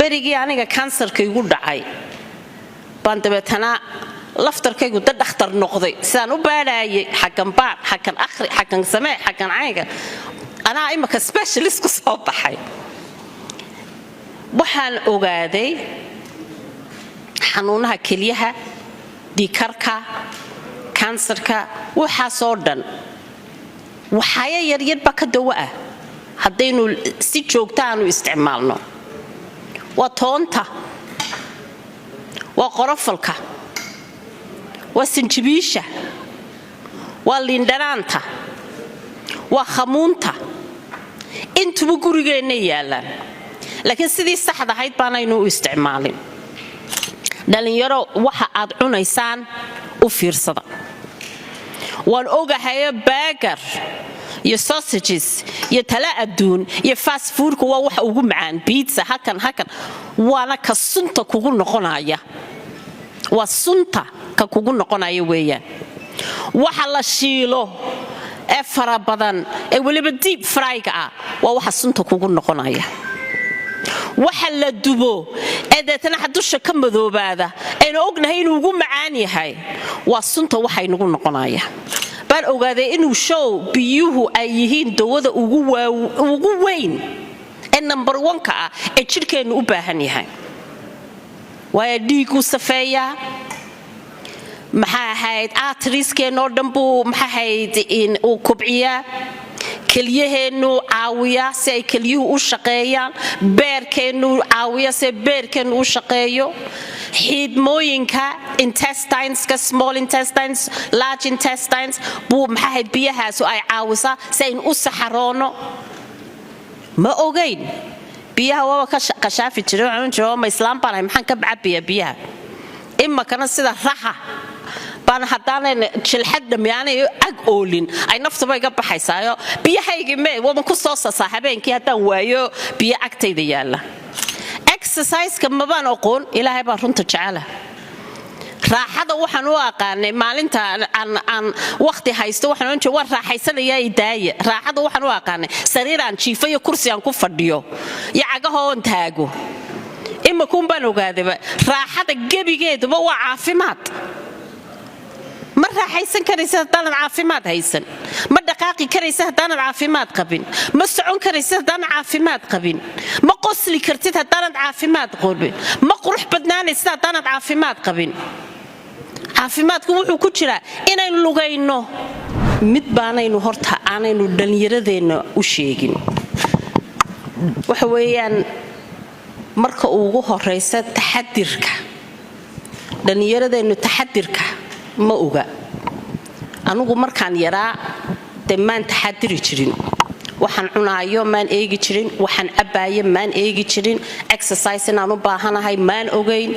berigii aniga kansarka igu dhacay baan dabeetana laftarkaygu dad dhakhtar noqday sidaan u baadhaayay xagan baad xagan akhri xagan samee xagan cayga anaa imaka specialist ku soo baxay waxaan ogaaday xanuunaha kelyaha dhiigkarka kansarka waxaasoo dhan waxaaya yaryarba ka dawo ah haddaynu si joogta aanu isticmaalno waa toonta waa qorofalka waa sinjibiisha waa liindhanaanta waa khamuunta intuba gurigeenna yaalaan laakiin sidii saxda ahayd baanaynu u isticmaalin dhalinyaro waxa aad cunaysaan u fiirsada waan ogahay burger iyo sausages iyo tala adduun iyo fast foodku waa waxa ugu macaan pizza hakan waana ka sunta kugu noqonaya waa sunta ka kugu noqonaya weeyaan waxa la shiilo ee fara badan ee waliba deep fry-ga ah waa waxa sunta kugu noqonaya waxa la dubo ee deetana xadusha ka madoobaada aynu ognahay inuu ugu macaan yahay waa sunta waxa inagu noqonaya baan ogaaday inuu show biyuhu ay yihiin dawada ugu weyn ee number 1 ah ee jirkeenu u baahan yahay waa dhiigu safeeyaa maxaa ahayd arterieskeenoo dhan buu maxaa ahayd in uu kubciyaa kelyaheenu caawiya si ay kelyuhu u shaqeeyaan beerkeenu caawiya si beerkeenu u shaqeeyo xiidmooyinka intestineska small intestines large intestines buu maxaa ahayd biyahaas ay caawisaa si aynu u saxaroono ma ogeyn biyaha waa ka qashaafi jiray waxaan jiro ma islaam baan maxaan ka cabiyaa biyaha imma kana sida raxa baan hadaan jilxad dhamaanay ag oolin ay naftaba iga baxaysaayo biyahayga ma wada ku soo sasaa habeenkii hadaan waayo biyo agtayda yaala exercise-ka ma baan aqoon ilaahay baa runta jecela raaxada waxaan u aqaanay maalinta aan waqti haysto waxaan oon jeedaa raaxaysanayaa idaaya raaxada waxaan u aqaanay sariiraan jiifayo kursi aan ku fadhiyo yacagahoon taago ima kun baan ogaadaba raaxada gabigeeduba waa caafimaad ma raaxaysan karaysa haddaan caafimaad haysan ma dhaqaaqi karaysa haddaan caafimaad qabin ma socon karaysa haddaan caafimaad qabin ma qosli kartid haddaan caafimaad qabin ma qurux badnaanaysa haddaan caafimaad qabin caafimaadku wuxuu ku jiraa inaynu lugayno mid baanaynu horta aanaynu dhalinyaradeena u sheegin waxa weeyaan marka ugu horeysa taxadirka dhalinyaradeenu taxadirka ma oga anigu markaan yaraa demaan taxadiri jirin waxaan cunaayo maan eegi jirin waxaan abaayo maan eegi jirin exercise inaan u baahanahay maan ogeyn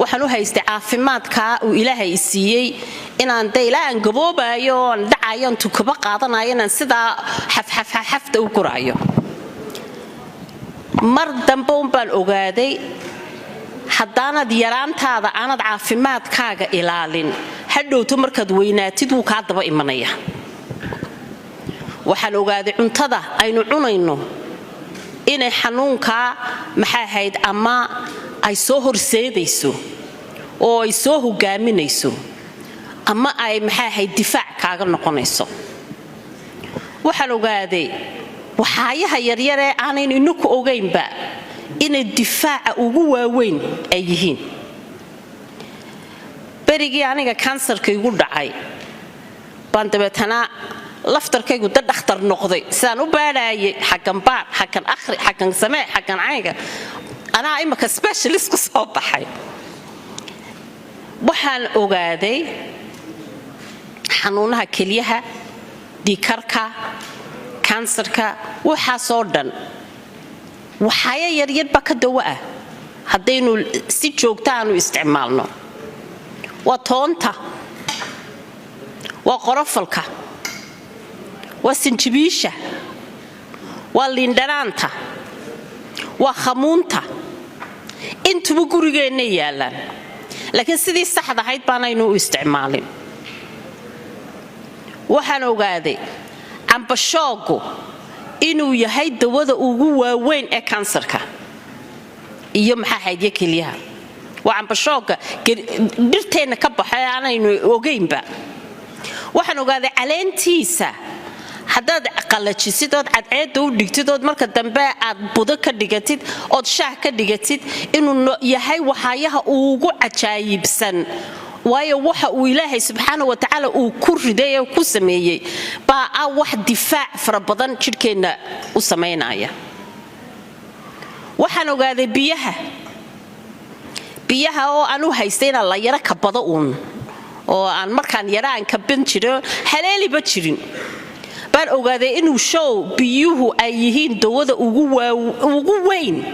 waxaan u haystay caafimaadka uu ilaahay siiyay inaan deelaan gaboobayo aan dhacayo tukaba qaadanayo inaan sida xafta u guraayo mar dambe baan ogaaday haddaanad yaraantaada aanad caafimaadkaaga ilaalin hadhowto markaad weynaatid wuu kaa daba imanaya waxaan ogaaday cuntada aynu cunayno inay xanuunka maxaa ahayd ama ay soo horseedayso oo ay soo hogaaminayso ama ay maxaa ahayd difaac kaaga noqonayso waxaan ogaaday waxaayaha yaryar ee aanaynu inaku ogeynba inay difaaca ugu waaweyn ay yihiin berigii aniga kansarka igu dhacay baan dabeetana laftarkaygu dad dhakhtar noqday sidaan u baadhaayay xagan baad xagan akhri xagan samee xagan cayga anaa imaka specialist ku soo baxay waxaan ogaaday xanuunaha kelyaha dhiigkarka kansarka waxaasoo dhan waxaaya yaryarba ka dawo ah haddaynu si joogta aanu isticmaalno waa toonta waa qorofalka waa sinjibiisha waa liindhanaanta waa khamuunta intuba gurigeenna yaalaan laakiin sidii saxda ahayd baanaynu u isticmaalin waxaan ogaaday cambashoogu inuu yahay dawada ugu waaweyn ee kansarka iyo maxaa haydiye kaliya waxaan bashooga dhirteena ka baxay aanaynu ogeynba waxaan ogaaday caleentiisa haddaad qalajisid ood cadceedda u dhigtid ood marka dambe aad budo ka dhigatid ood shaah ka dhigatid inuu yahay waxaayaha ugu cajaayibsan waayo waxa uu ilaahay subxaanahu wa tacaala uu ku riday oo ku sameeyay baa wax difaac fara badan jidhkeena u sameynaya waxaan ogaaday biyaha oo aan u haystay inaan la yara ka bado oo aan markaan yaraan ka ban jiro haleeliba jirin baan ogaaday inuu show biyuhu ay yihiin dawada ugu weyn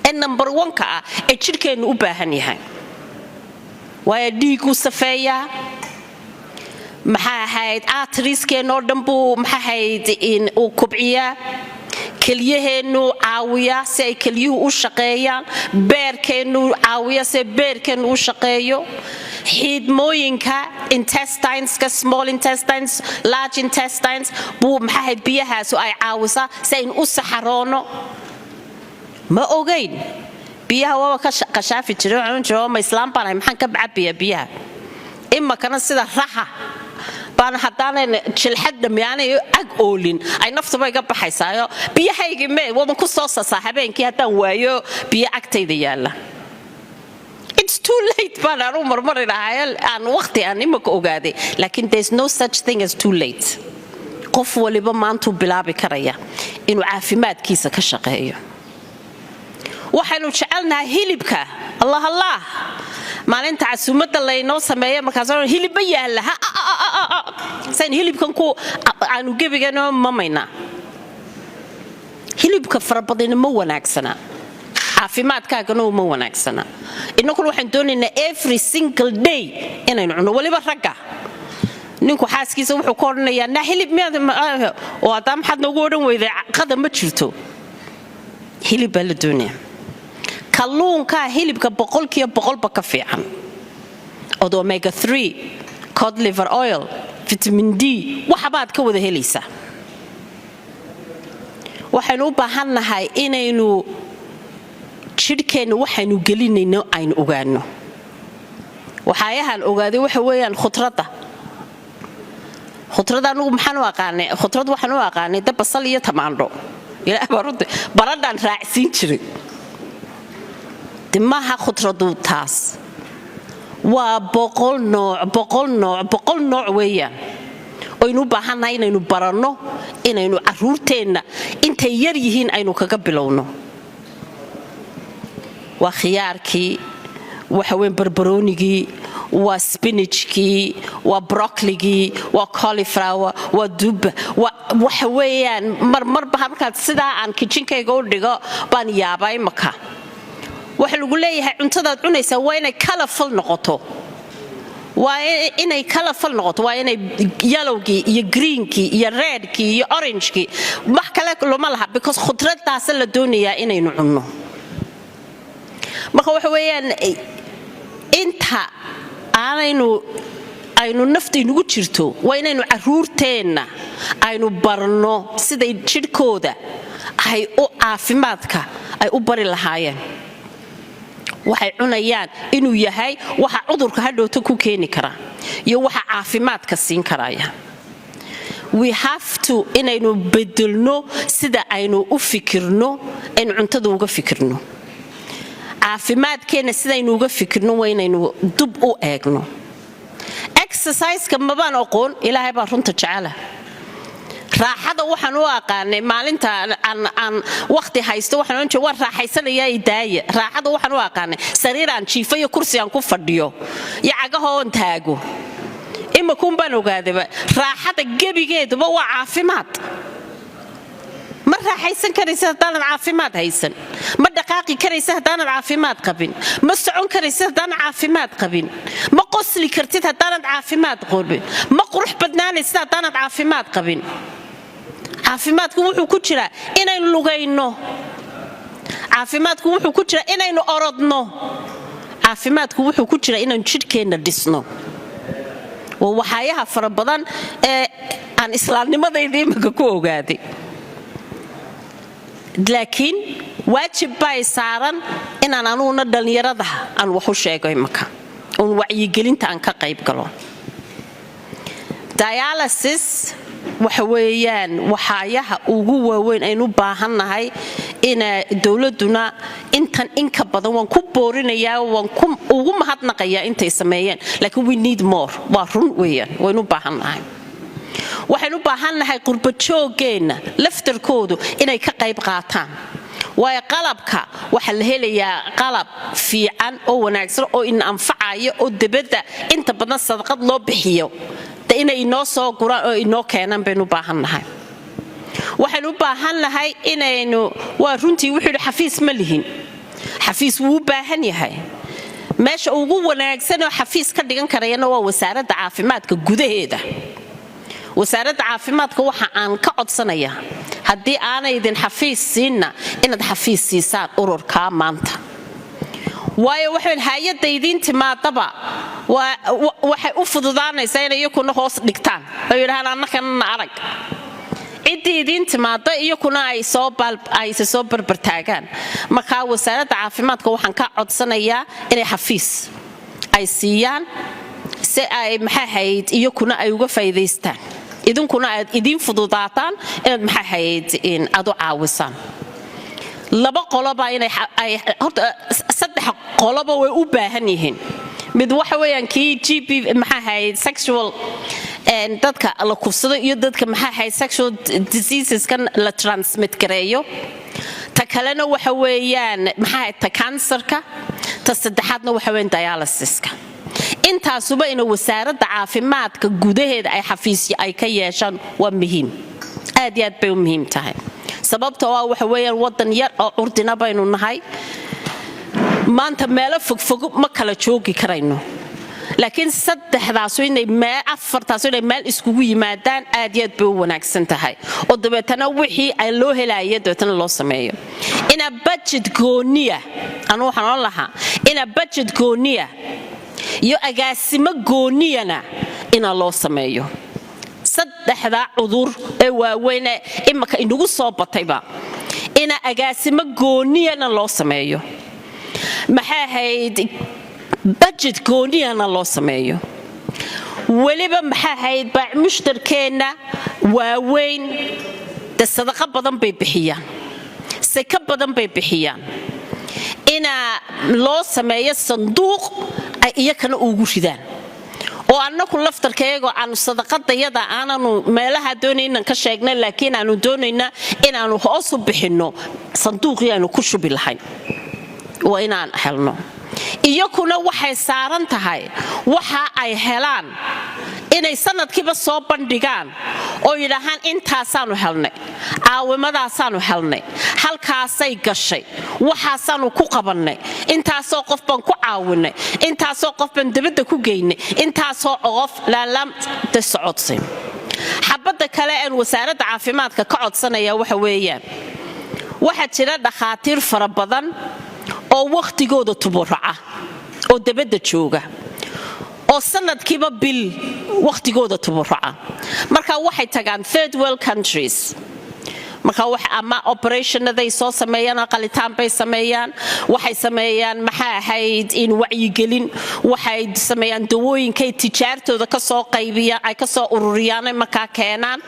ee number 1 ka ah ee jidhkeenu u baahan yahay waayo dhiigu safeeyaa maxaa ahayd arterieskeenoo dhan buu maxaa ahayd in uu kubciyaa keliyaheenu caawiya si ay keliyuhu u shaqeeyaan beerkeenu caawiya si beerkeenu u shaqeeyo xiidmooyinka intestineska small intestines large intestines buu maxaa ahayd biyahaas ay caawisa si aynu u saxaroono ma ogeyn biyaha waa ka qashaafi jiray waxaan jiro ma islaam baan maxaan ka cabiyaa biyaha imma kana sida raxa baan hadaan jilxad dhamaanay ag oolin ay naftuba iga baxaysaayo biyahayga mee wada ku soo saaxabeenkii hadaan waayo biyo agtayda yaala it's too late baan aanu marmarinahay aan waqti aan imaka ogaaday laakiin there's no such thing as too late qof waliba maanta bilaabi karaya inuu caafimaadkiisa ka shaqeeyo waxaanu jecelnahay hilibka allah maalinta casuumada laynoo sameeyo markaas hilibba yaala san hilibkan ku aanu gebigano mamayna hilibka farabadina ma wanaagsana caafimaadkaagana ma wanaagsana inagu waxaan doonaynaa every single day inaynu cuno waliba ragga ninku xaaskiisa wuxuu ku oranayaa na hilib oo adam xad noogu oran weyday qadam ma jirto hilib baa la doonayaa kalluunka hilibka 100% ba ka fiican oo omega 3 cod liver oil vitamin D waxa baad ka wada helaysaa waxaanu u baahannahay inaynu jidhkeena waxaanu gelinayno aynu ogaano waxaayahan ogaaday waxa weeyaan khudradda anigu maxaan u aqaanay khudrad waxaan u aqaanay basal iyo tamaandho ilaa baradaan raacsiin jiray maaha khudradu taas waa boqol nooc weeyaan aynu u baahannahay inaynu baranno inaynu caruurteenna intay yar yihiin aynu kaga bilowno waa khiyaarkii waxa weyn barbaroonigii waa spinachkii waa broccoli waa cauliflower waa dubba waxa weeyaan marba markaad sidaa aan kitchenkayga u dhigo baan yaabay maka waxa lagu leeyahay cuntadaad cunaysaa waa inay colorful noqoto waa inay yellowgii iyo greenkii iyo redkii iyo orangekii wax kale loma laha because khudradaas la doonayaa inaynu cunno marka waxa weeyaan inta aynu naftaynugu jirto waa inaynu caruurteenna aynu barno siday jidhkooda ay u caafimaadka ay u bari lahaayeen waxay cunayaan inuu yahay waxa cudurka hadhowta ku keeni kara iyo waxa caafimaadka siin karaya we have to inaynu bedelno sida aynu u fikirno in cuntada uga fikirno caafimaadkeena sidaynu uga fikirno waa inaynu dub u eegno exercise-ka mabaan aqoon ilaahay baa runta jecela raaxada waxaan u aqaanay maalinta aan waqti haysto waxaan oon jeedaa raaxaysanayaa idaaya raaxada waxaan u aqaanay sariiraan jiifayo kursi aan ku fadhiyo yacagahoon taago ima kun baan ogaadaba raaxada gebigeeduba waa caafimaad ma raaxaysan karaysa haddaanan caafimaad haysan ma dhaqaaqi karaysa haddaanan caafimaad qabin ma socon karaysa haddaanan caafimaad qabin ma qosli kartid haddaanan caafimaad qabin ma qurux badnaanaysa haddaanan caafimaad qabin caafimaadku wuxuu ku jiraa inaynu lugayno caafimaadku wuxuu ku jiraa inaynu orodno caafimaadku wuxuu ku jiraa inaynu jidhkeenna dhisno waa waxaayaha fara badan ee aan islaamnimadayda imika ku ogaaday laakiin waajib bay saaran inaan anuuna dhalinyarada aan wax u sheego imaka oo wacyigelinta aan ka qayb galo dialysis waxa weeyaan waxaayaha ugu waaweyn aynu baahannahay in dawladuna intan inka badan waan ku boorinayaa waan ugu mahadnaqayaa intay sameeyeen laakiin we need more waa run weeyaan waynu baahannahay waxaynu baahannahay qurba jooggeena laftarkoodu inay ka qayb qaataan way qalabka waxa la helayaa qalab fiican oo wanaagsan oo in anfacayo oo dibadda inta badan sadaqad loo bixiyo inay inoo soo guraan oo inoo keenan baynu baahannahay waxaynu baahannahay inaynu waa runtii wuxuu xafiis ma lihin xafiis wuu baahan yahay meesha ugu wanaagsan oo xafiis ka dhigan karayna waa wasaaradda caafimaadka gudaheeda wasaaradda caafimaadka waxa aan ka codsanayaa haddii aanay idin xafiis siinna inaad xafiis siisaan ururka maanta waayo waxay hay'adda idin timaadaba waxay u fududaanaysaa inay iyakuna hoos dhigtaan oo yidhaahdaan annakana arag ciddii idin timaado iyakuna ay soo barbartaagaan markaa wasaaradda caafimaadka waxaan ka codsanayaa inay xafiis ay siiyaan si ay maxaa hayd iyakuna ay uga faa'iidaystaan idinkuna aad idin fududaataan inaad maxaa hayd in aad u caawisaan laba qoloba inay horta saddex qoloba way u baahan yihiin mid waxa weeyaan kii GP maxaa hayd sexual dadka la kufsado iyo dadka maxaa hayd sexual diseases kan la transmit gareeyo ta kalena waxa weeyaan maxaa hayd ta cancerka ta saddexaadna waxa weeyaan dialysiska intaasuba in wasaaradda caafimaadka gudaheeda ay xafiisyo ay ka yeeshaan waa muhiim aad iyo aad bay u muhiim tahay sababtoo ah waxa weeyaan wadan yar oo urdina baynu nahay maanta meelo fogfog ma kala joogi karayno laakiin saddexdaas inay afartaas inay meel iskugu yimaadaan aad iyo aad bay u wanaagsan tahay oo dabeetana wixii ay loo helaayay dabeetana loo sameeyo ina budget gooniya anu waxaan lahaa ina budget gooniya iyo agaasimo gooniyana ina loo sameeyo saddexda cudur ee waaweyn imaka inagu soo batayba ina agaasimo gooniyana loo sameeyo maxaa hayd budget gooniyana loo sameeyo waliba maxaa hayd baa mushtarkeena waaweyn sadaqa badan bay bixiyaan saka badan bay bixiyaan ina loo sameeyo sanduuq ay iyakana ugu ridaan oo annagu laftarkeego aan sadaqadayada aananu meelaha doonayna ka sheegnay laakiin aanu doonayna inaanu hoos u bixino sanduuqii aanu ku shubi lahayn waa inaan helno iyakuna waxay saaran tahay waxa ay helaan inay sanadkiiba soo bandhigaan oo yidhaahaan intaasaanu helnay caawimadaasanu helnay halkaasay gashay waxaasaanu ku qabannay intaasoo qof baan ku caawinay intaasoo qof baan dibadda ku geynay intaasoo qof laalaam da socodsin xabadda kale aan wasaaradda caafimaadka ka codsanaya waxa weeyaan waxaa jira dhakhaatiir fara badan oo waqtigooda tuburaca oo dibadda jooga oo sanadkiiba bil waqtigooda tuburaca marka waxay tagaan third world countries marka wax ama operationaday soo sameeyaan qalitaan bay sameeyaan waxay sameeyaan maxaa ahayd in wacyigelin waxay sameeyaan dawooyinkay tijaartooda ka soo qaybiyaan ay ka soo ururiyaan marka keenaan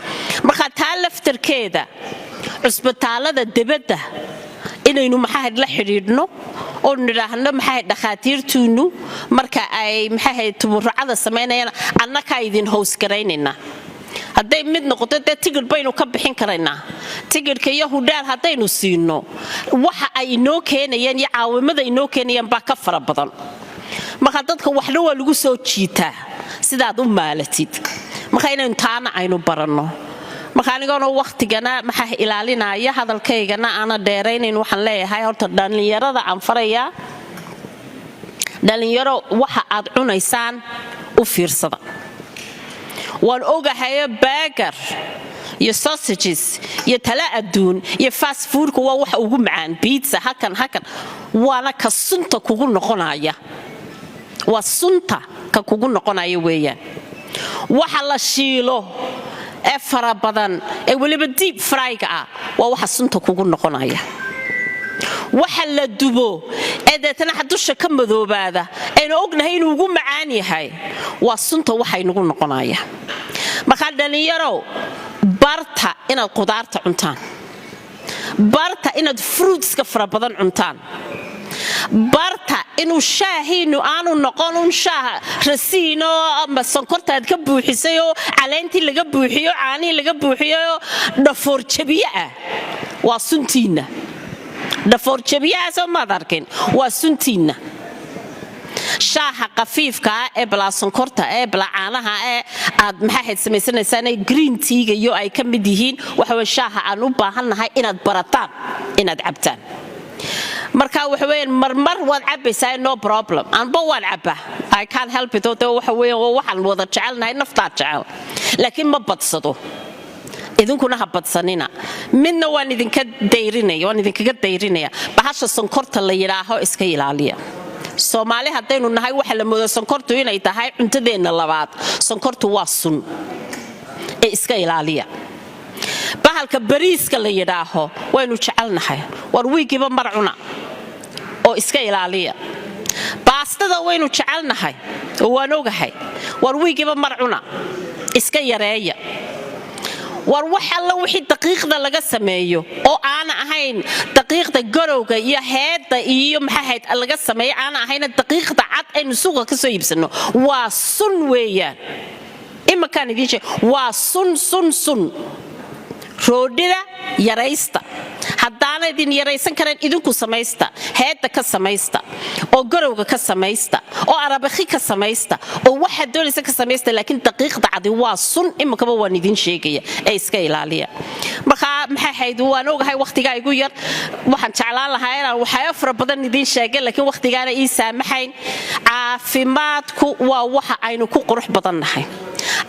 marka taa laftarkeeda cusbitaalada dibadda inaynu maxaa la xiriirno oo niraahno maxaa dhakhaatiirtuunu marka ay maxaa tuburacada sameynayaan annaka idin hoos gareynayna hadday mid noqoto tigir baynu ka bixin karaynaa tigirka iyo hudhaal haddaynu siino waxa ay inoo keenayaan iyo caawimada inoo keenayaan baa ka fara badan marka dadka waxna waa lagu soo jiitaa sidaad u maalatid marka inaynu taana aynu baranno marka anigoona waqtigana maxaa ilaalinaya hadalkaygana aana dheeraynayn waxaan leeyahay horta dhalinyarada aan farayaa dhalinyaro waxa aad cunaysaan u fiirsada waan ogahay burger iyo sausages iyo tala adduun iyo fast foodku waa waxa ugu macaan pizza hakan waana ka sunta kugu noqonaya waa sunta ka kugu noqonaya weeyaan waxa la shiilo ee fara badan ee waliba deep fry-ga waa waxa sunta kugu noqonaya waxa la dubo ee deetana xadusha ka madoobaada aynu ognahay inuu ugu macaan yahay waa sunta waxay nagu noqonaya marka dhalinyaro barta inaad qudaarta cuntaan barta inaad fruitska fara badan cuntaan barta inuu shaahiinu aanu noqon un shaah rasiino ama sonkortaad ka buuxisay oo caleentii laga buuxiyo caanii laga buuxiyo dhafoor jabiye ah waa suntiina dhafoor jabiyaha soo ma arkin waa suntiina shaaha qafiifka ee bala sonkorta ee bala caanaha ee aad maxaad samaysanaysaa green tea iyo ay ka mid yihiin waxa way shaaha aan u baahanahay inaad barataan inaad cabtaan marka waxa weeyaan marmar waad cabaysaa no problem anba waan cabaa I can't help it waxa weeyaan waxaan wada jecelnahay naftaa jecel laakiin ma badsado idinkuna ha badsanina midna waan idinka dayrinaya bahasha sonkorta la yiraaho iska ilaaliya Soomaali hadaynu nahay waxa la moodo sonkortu inay tahay cuntadeena labaad sonkortu waa sun ee iska ilaaliya bahalka bariiska la yiraaho waynu jecelnahay war wiigiba mar cuna oo iska ilaaliya baastada waynu jecelnahay oo waan ogahay war wiigiba mar cuna iska yareeya war waxa la wixii daqiiqda laga sameeyo oo aan ahayn daqiiqda garowga iyo heedda iyo maxayd laga sameeyo aan ahayn daqiiqda cad aynu suuqa ka soo iibsano waa sun weeyaan imakaan idin sheeg waa sun roodhida yaraysta haddaana idin yaraysan kareen idinku samaysta heedda ka samaysta oo garowga ka samaysta oo arabakhi ka samaysta oo waxa doonaysa ka samaysta laakiin daqiiqda cadi waa sun imakaba waan idin sheegaya ee iska ilaaliya marka maxayd waan ogahay waqtiga igu yar waxaan jeclaan lahaa inaan waxyaabo fara badan idin sheegay laakiin waqtigaana ii saamaxayn caafimaadku waa waxa aynu ku qurux badannahay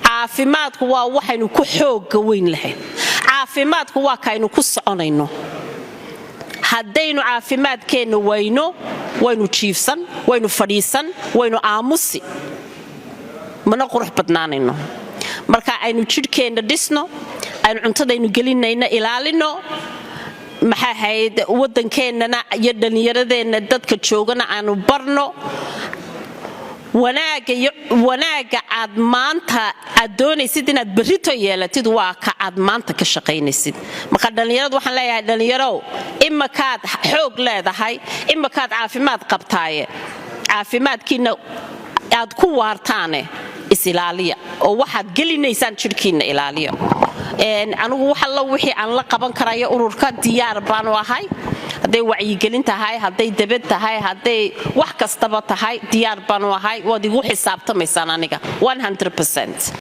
caafimaadku waa waxaynu ku xoog weyn lahayn caafimaadku waa kaynu ku soconayno haddaynu caafimaadkeena waynu jiifsan waynu fadhiisan waynu aamusi mana qurux badnaanayno marka aynu jidhkeena dhisno aynu cuntadaynu gelinayna ilaalino maxaa ahayd wadankeenana iyo dhallinyaradeenna dadka joogana aanu barno wanaaga aad maanta aad doonaysid inaad berrito yeelatid waa ka aad maanta ka shaqaynaysid marka dhalinyaradu waxaan leeyahay dhalinyaro imakaad xoog leedahay imakaad caafimaad qabtaaye caafimaadkiina aad ku waartaane isilaaliya oo waxaad gelinaysaan jidhkiina ilaaliya anigu waxa la wixii aan la qaban karayo ururka diyaar baan u ahay hadday wacyigelin tahay hadday debed tahay hadday wax kastaba tahay diyaar baan u ahay waad igu xisaabtamaysaan aniga 100%